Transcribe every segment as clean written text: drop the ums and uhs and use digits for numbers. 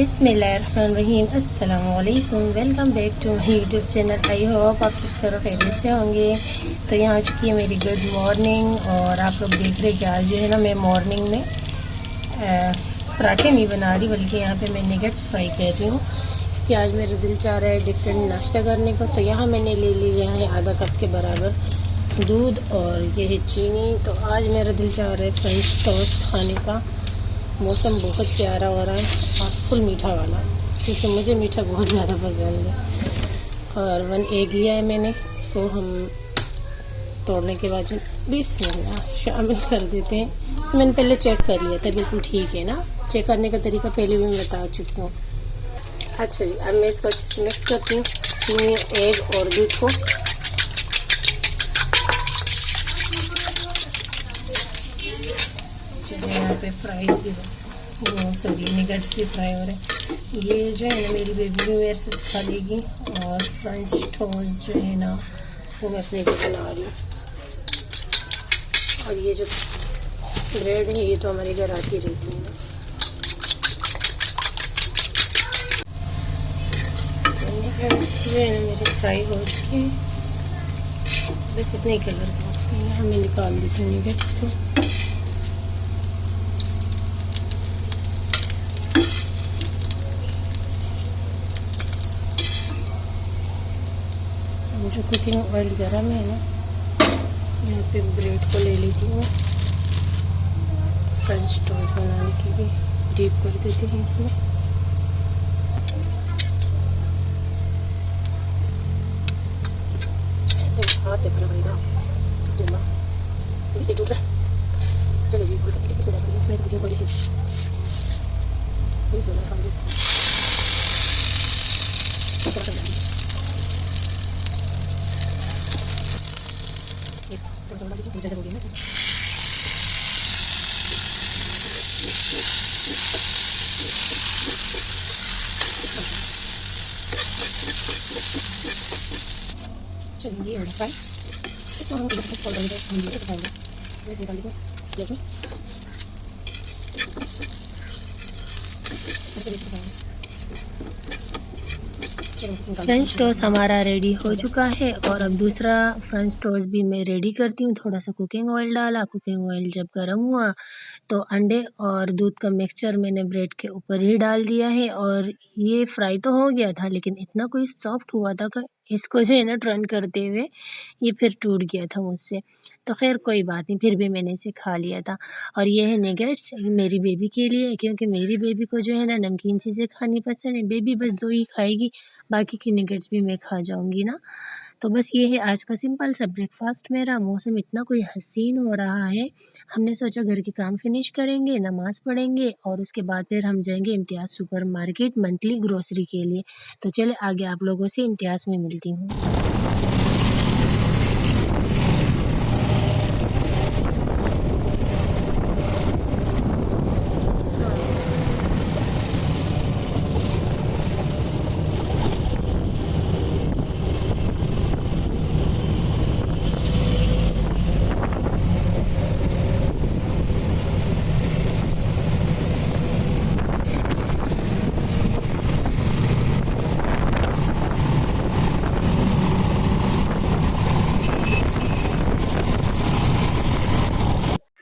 बिस्मिल्लाहिर्रहमानिर्रहीम। अस्सलाम वालेकुम। Welcome back to my YouTube channel. I hope आप सब खैरियत से होंगे। तो यहाँ आ चुकी है मेरी गुड मॉर्निंग और आप लोग देख रहे हैं कि आज जो है ना मैं मॉर्निंग में पराठे नहीं बना रही, बल्कि यहाँ पे मैं निगेट्स फ्राई कर रही हूँ कि आज मेरा दिल चाह रहा है डिफरेंट नाश्ता करने को। तो यहाँ मैंने ले लिया है आधा कप के बराबर दूध और ये है चीनी। तो आज मेरा दिल चाह रहा है फ्रेंच टोस्ट खाने का। मौसम बहुत प्यारा हो रहा है और फुल मीठा वाला, क्योंकि मुझे मीठा बहुत ज़्यादा पसंद है। और 1 एग लिया है मैंने, इसको हम तोड़ने के बाद बिस्मिल्लाह शामिल कर देते हैं। इसमें मैंने पहले चेक कर लिया था, बिल्कुल ठीक है ना। चेक करने का तरीका पहले भी मैं बता चुकी हूँ। अच्छा जी, अब मैं इसको अच्छे से मिक्स करती हूँ, चीनी, एग और दूध को। यहाँ पे फ्राइज़ भी निगेट्स भी फ्राई हो रहे हैं। ये जो है ना मेरी बेबी भी मेरे से खा लेगी। और फ्रेंच टोस्ट जो है ना वो मैं अपने लिए बना रही हूँ। और ये जो ब्रेड है ये तो हमारे घर आती रहती है ना। निगेट्स जो है ना मेरे फ्राई हो चुके हैं, बस इतने कलर काफ़ी है। यहाँ मैं निकाल देती हूँ निगेट्स को। जो कुकिंग ऑयल गरम है ना, यहाँ पे ब्रेड को ले लेती हूँ फ्रेंच टोस्ट बनाने के लिए। डीप कर देते हैं इसमें। हाथ से पकड़ा पड़ेगा, इसे टूट रहा है। चलो जी, इसे रखिए, इसमें कुकिंग ऑयल है। चलिए ये फ्राई, इसको हम फोल्ड कर देंगे। हम ये फ्राई में निकाल देंगे इस प्लेट में। फ्रेंच टोस्ट हमारा रेडी हो चुका है और अब दूसरा फ्रेंच टोस्ट भी मैं रेडी करती हूँ। थोड़ा सा कुकिंग ऑयल डाला, कुकिंग ऑयल जब गर्म हुआ तो अंडे और दूध का मिक्सचर मैंने ब्रेड के ऊपर ही डाल दिया है। और ये फ्राई तो हो गया था, लेकिन इतना कोई सॉफ्ट हुआ था कि इसको जो है ना टर्न करते हुए ये फिर टूट गया था मुझसे। तो खैर कोई बात नहीं, फिर भी मैंने इसे खा लिया था। और ये है निगेट्स, ये मेरी बेबी के लिए, क्योंकि मेरी बेबी को जो है ना नमकीन चीज़ें खानी पसंद है। बेबी बस 2 ही खाएगी, बाकी की निगेट्स भी मैं खा जाऊँगी ना। तो बस ये है आज का सिंपल सा ब्रेकफास्ट मेरा। मौसम इतना कोई हसीन हो रहा है, हमने सोचा घर के काम फिनिश करेंगे, नमाज़ पढ़ेंगे और उसके बाद फिर हम जाएंगे इम्तियाज़ सुपर मार्केट मंथली ग्रोसरी के लिए। तो चले आगे आप लोगों से इम्तियाज़ में मिलती हूँ।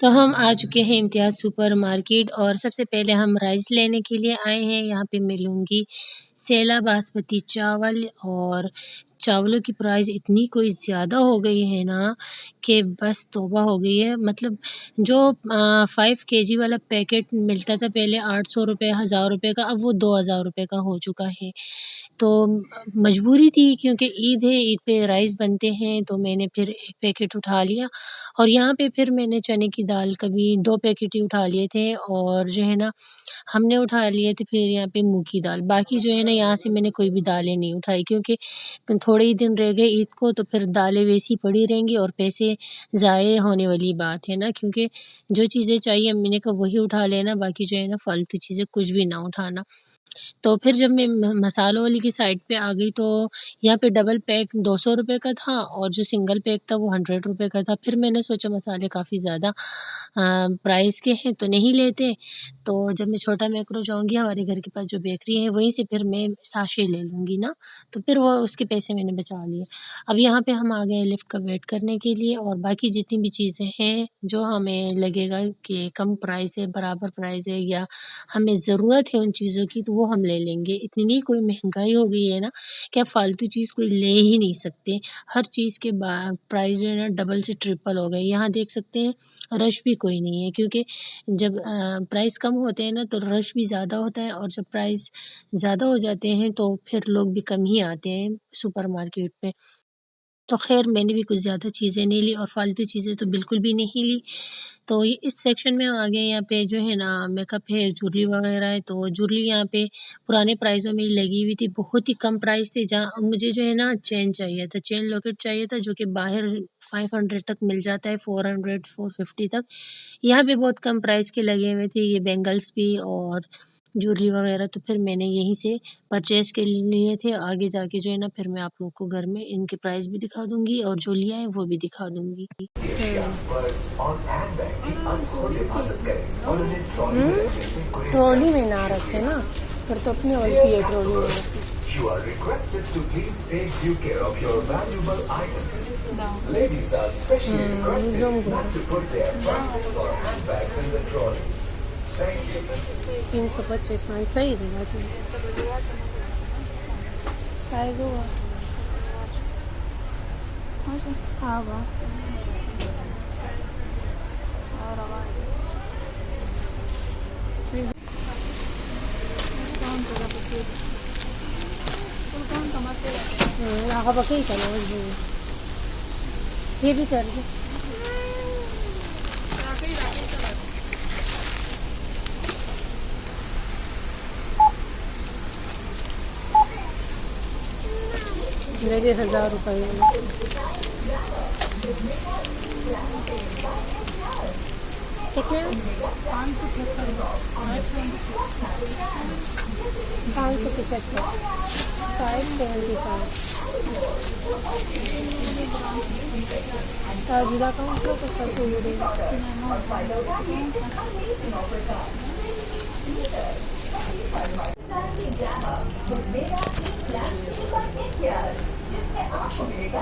तो हम आ चुके हैं इम्तियाज़ सुपर मार्केट और सबसे पहले हम राइस लेने के लिए आए हैं। यहाँ पे मैं लूँगी सेला बासमती चावल। और चावलों की प्राइस इतनी कोई ज़्यादा हो गई है ना कि बस तौबा हो गई है। मतलब जो 5 केजी वाला पैकेट मिलता था पहले 800 रुपये, 1000 रुपये का, अब वो 2000 रुपये का हो चुका है। तो मजबूरी थी, क्योंकि ईद है, ईद पे राइस बनते हैं, तो मैंने फिर 1 पैकेट उठा लिया। और यहाँ पे फिर मैंने चने की दाल का भी 2 पैकेट ही उठा लिए थे। और जो है ना हमने उठा लिए थे फिर यहाँ पे मूँग की दाल। बाकी जो है ना यहाँ से मैंने कोई भी दालें नहीं उठाई, क्योंकि थोड़े ही दिन रह गए ईद को, तो फिर दालें वैसी ही पड़ी रहेंगी और पैसे ज़ाये होने वाली बात है ना। क्योंकि जो चीज़ें चाहिए मैंने कहा वही उठा लेना, बाकी जो है ना फालतू चीज़ें कुछ भी ना उठाना। तो फिर जब मैं मसालों वाली की साइड पे आ गई, तो यहाँ पे डबल पैक 200 रुपये का था और जो सिंगल पैक था वो 100 रुपये का था। फिर मैंने सोचा मसाले काफ़ी ज़्यादा प्राइस के हैं तो नहीं लेते। तो जब मैं छोटा मैक्रो जाऊँगी हमारे घर के पास जो बेकरी है वहीं से फिर मैं साशे ले लूँगी ना, तो फिर वो उसके पैसे मैंने बचा लिए। अब यहाँ पे हम आ गए लिफ्ट का वेट करने के लिए और बाकी जितनी भी चीज़ें हैं जो हमें लगेगा कि कम प्राइस है, बराबर प्राइस है या हमें ज़रूरत है उन चीज़ों की तो वो हम ले लेंगे। इतनी कोई महँगाई हो गई है ना कि आप फ़ालतू चीज़ कोई ले ही नहीं सकते। हर चीज़ के प्राइस जो है ना डबल से ट्रिपल हो गए। यहाँ देख सकते हैं रश भी कोई नहीं है क्योंकि जब प्राइस कम होते हैं ना तो रश भी ज़्यादा होता है और जब प्राइस ज़्यादा हो जाते हैं तो फिर लोग भी कम ही आते हैं सुपरमार्केट में। तो ख़ैर मैंने भी कुछ ज़्यादा चीज़ें नहीं ली और फ़ालतू चीज़ें तो बिल्कुल भी नहीं ली। तो ये इस सेक्शन में आ गए यहाँ पे जो है ना मेकअप है, ज्वेलरी वग़ैरह है, तो ज्वेलरी यहाँ पे पुराने प्राइसों में ही लगी हुई थी, बहुत ही कम प्राइस थे जहाँ मुझे जो है ना चेन चाहिए था, चेन लॉकेट चाहिए था जो कि बाहर 500 तक मिल जाता है, 400, 450 तक। यहाँ पे बहुत कम प्राइस के लगे हुए थे ये बैंगल्स भी और ज्वेलरी वग़ैरह तो फिर मैंने यहीं से परचेज़ के लिए थे। आगे जाके जो है ना फिर मैं आप लोगों को घर में इनके प्राइस भी दिखा दूँगी और जो लिया है वो भी दिखा दूँगी। ट्रॉली में ना रखे ना, फिर तो अपनी उल्टी है ट्रॉली में रखी। You are requested to please take due care of your valuable items. Ladies are specially requested not to put their purses or handbags in the trolleys. Thank you. 325 में सही देगा जी। साइज हुआ। हाँ वाह। आगा बकई चलो ये भी कर दे। मेरे 1000 रुपये कितने 575 575 जिला काउंट लो तो सर हो जाएगा।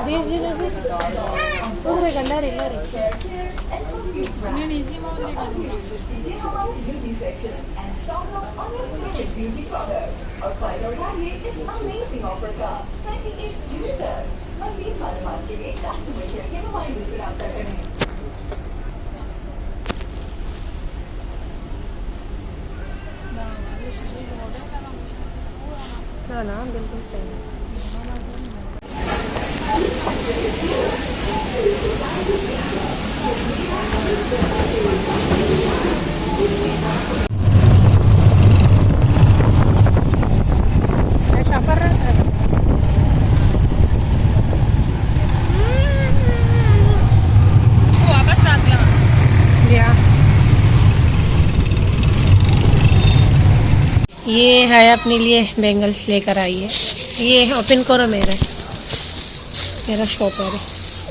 देश जी ने उधर गंदा रे रे मैं इजी में उधर गंदा beauty section and stock up on your favourite beauty products और फायदा उठाइए इस अमेजिंग ऑफर का 28 जून तक। मज़ीद मालूमात के लिए कस्टमर केयर के नुमाइंदे से राब्ता करें। ना बिल्कुल सही। ये है अपने लिए बैंगल्स लेकर आई है। ये ओपन करो मेरा शॉप है।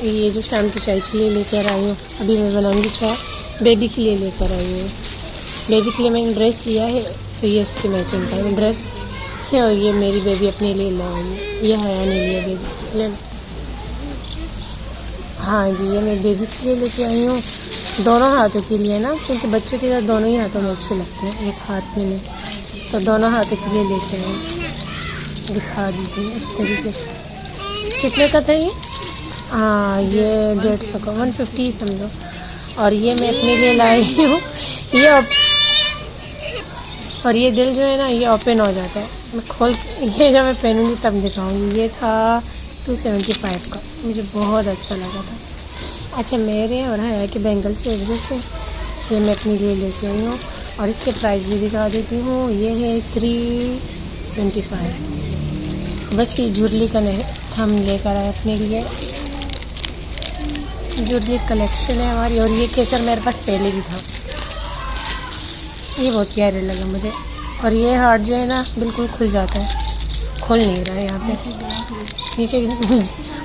ये जो शाम की चाय के लिए लेकर आई हूँ, अभी मैं बनाऊंगी चाय। बेबी के लिए लेकर आई हूँ। बेबी के लिए मैंने ड्रेस लिया है तो ये उसकी मैचिंग का ड्रेस है और ये मेरी बेबी अपने लिए लाई है। ये हया ने लिया बेबी ले। हाँ जी ये मैं बेबी के लिए लेके आई हूँ, दोनों हाथों के लिए ना, क्योंकि बच्चों के साथ दोनों ही हाथों में अच्छे लगते हैं, एक हाथ में नहीं, तो दोनों हाथों के लिए लेके आए। दिखा दीजिए इस तरीके से। कितने का था ये? हाँ ये 150 का 150 समझो। और ये मैं अपने लिए लाई हूँ ये और ये दिल जो है ना ये ओपन हो जाता है। मैं खोल ये जब मैं पहनूंगी तब दिखाऊंगी। ये था 275 का, मुझे बहुत अच्छा लगा था। अच्छा मेरे और हया के बैंगल से वजह से ये मैं अपने लिए लेके आई हूँ और इसके प्राइस भी दिखा देती हूँ। ये है 325। बस ये ज्वेलरी का हम लेकर आए अपने लिए। ज्वेलरी कलेक्शन है हमारी और ये केचर मेरे पास पहले भी था। ये बहुत प्यारे लगा मुझे। और ये हार्ट जो है ना बिल्कुल खुल जाता है, खुल नहीं रहा है यहाँ पे नीचे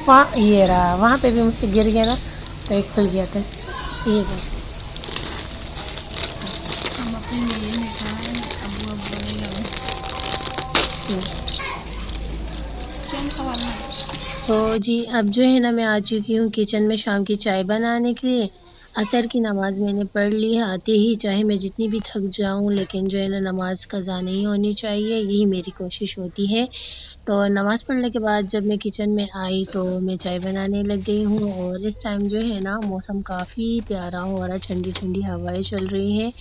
वहाँ ये रहा, वहाँ पे भी मुझसे गिर गया ना तो ये खुल गया था। ये तो जी, अब जो है ना मैं आ चुकी हूँ किचन में शाम की चाय बनाने के लिए। असर की नमाज़ मैंने पढ़ ली है आते ही, चाहे मैं जितनी भी थक जाऊँ लेकिन जो है ना नमाज़ कज़ा नहीं होनी चाहिए, यही मेरी कोशिश होती है। तो नमाज़ पढ़ने के बाद जब मैं किचन में आई तो मैं चाय बनाने लग गई हूँ और इस टाइम जो है ना मौसम काफ़ी प्यारा हो रहा है, ठंडी-ठंडी हवाएँ चल रही हैं।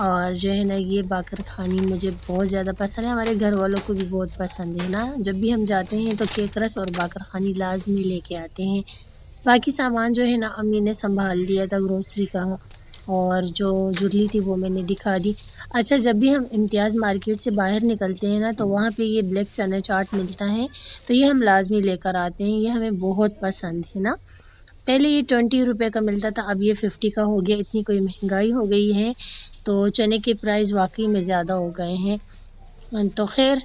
और जो है ना ये बाक़रख़ानी मुझे बहुत ज़्यादा पसंद है, हमारे घर वालों को भी बहुत पसंद है ना। जब भी हम जाते हैं तो केक रस और बाक़रख़ानी लाज़मी लेके आते हैं। बाकी सामान जो है ना अम्मी ने सँभाल लिया था ग्रोसरी का और जो जुरली थी वो मैंने दिखा दी। अच्छा, जब भी हम इम्तियाज़ मार्केट से बाहर निकलते हैं ना तो वहाँ पे ये ब्लैक चना चाट मिलता है, तो ये हम लाज़मी लेकर आते हैं, ये हमें बहुत पसंद है ना। पहले ये 20 रुपए का मिलता था, अब ये 50 का हो गया, इतनी कोई महँगाई हो गई है, तो चने के प्राइस वाक़ई में ज़्यादा हो गए हैं। तो ख़ैर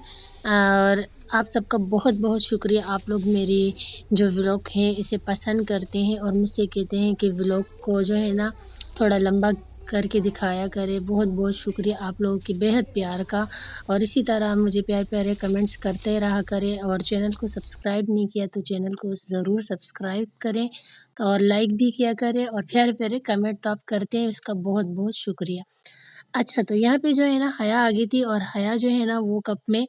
और आप सबका बहुत-बहुत शुक्रिया, आप लोग मेरी जो व्लॉग है इसे पसंद करते हैं और मुझसे कहते हैं कि व्लॉग को जो है ना थोड़ा लंबा करके दिखाया करें। बहुत-बहुत शुक्रिया आप लोगों की बेहद प्यार का और इसी तरह मुझे प्यारे-प्यारे कमेंट्स करते रहा करें और चैनल को सब्सक्राइब नहीं किया तो चैनल को ज़रूर सब्सक्राइब करें और लाइक भी किया करें और प्यारे-प्यारे कमेंट तो आप करते हैं, इसका बहुत-बहुत शुक्रिया। अच्छा, तो यहाँ पे जो है ना हया आ गई थी और हया जो है ना वो कप में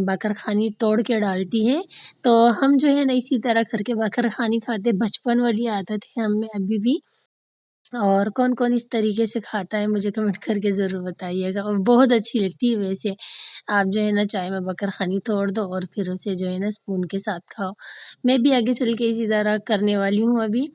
बाक़रख़ानी तोड़ के डालती है, तो हम जो है ना इसी तरह करके बाक़रख़ानी खाते, बचपन वाली आदत है हम में अभी भी। और कौन-कौन इस तरीके से खाता है मुझे कमेंट करके ज़रूर बताइएगा और बहुत अच्छी लगती है वैसे। आप जो है ना चाय में बाक़रख़ानी तोड़ दो और फिर उसे जो है ना स्पून के साथ खाओ। मैं भी आगे चल के इसी तरह करने वाली हूँ अभी।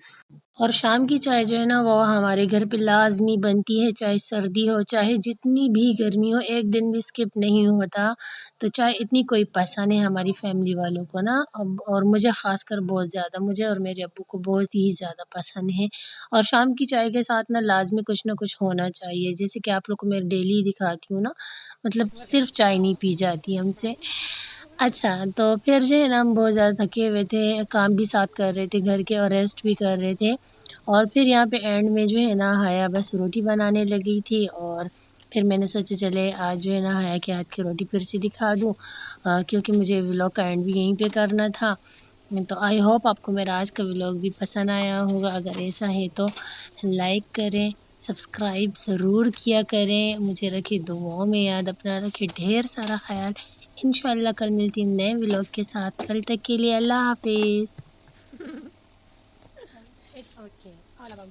और शाम की चाय जो है ना वो हमारे घर पे लाज़मी बनती है, चाहे सर्दी हो, चाहे जितनी भी गर्मी हो, एक दिन भी स्किप नहीं होता। तो चाय इतनी कोई पसंद है हमारी फ़ैमिली वालों को ना अब और मुझे ख़ासकर बहुत ज़्यादा, मुझे और मेरे अब्बू को बहुत ही ज़्यादा पसंद है। और शाम की चाय के साथ ना लाज़मी कुछ न कुछ होना चाहिए, जैसे कि आप लोग को मैं डेली दिखाती हूँ ना, मतलब सिर्फ़ चाय नहीं पी जाती हमसे। अच्छा, तो फिर जो है ना हम बहुत ज़्यादा थके हुए थे, काम भी साथ कर रहे थे घर के और रेस्ट भी कर रहे थे। और फिर यहाँ पे एंड में जो है ना हया बस रोटी बनाने लगी थी और फिर मैंने सोचा चले आज जो है ना हया के हाथ की रोटी फिर से दिखा दूँ क्योंकि मुझे व्लॉग का एंड भी यहीं पे करना था। तो आई होप आपको मेरा आज का व्लॉग भी पसंद आया होगा, अगर ऐसा है तो लाइक करें, सब्सक्राइब ज़रूर किया करें, मुझे रखें दुआओं में याद, अपना रखें ढेर सारा ख़याल। इंशाअल्लाह कल मिलती हूँ नए व्लॉग के साथ, कल तक के लिए अल्लाह हाफ़िज़। It's okay. All about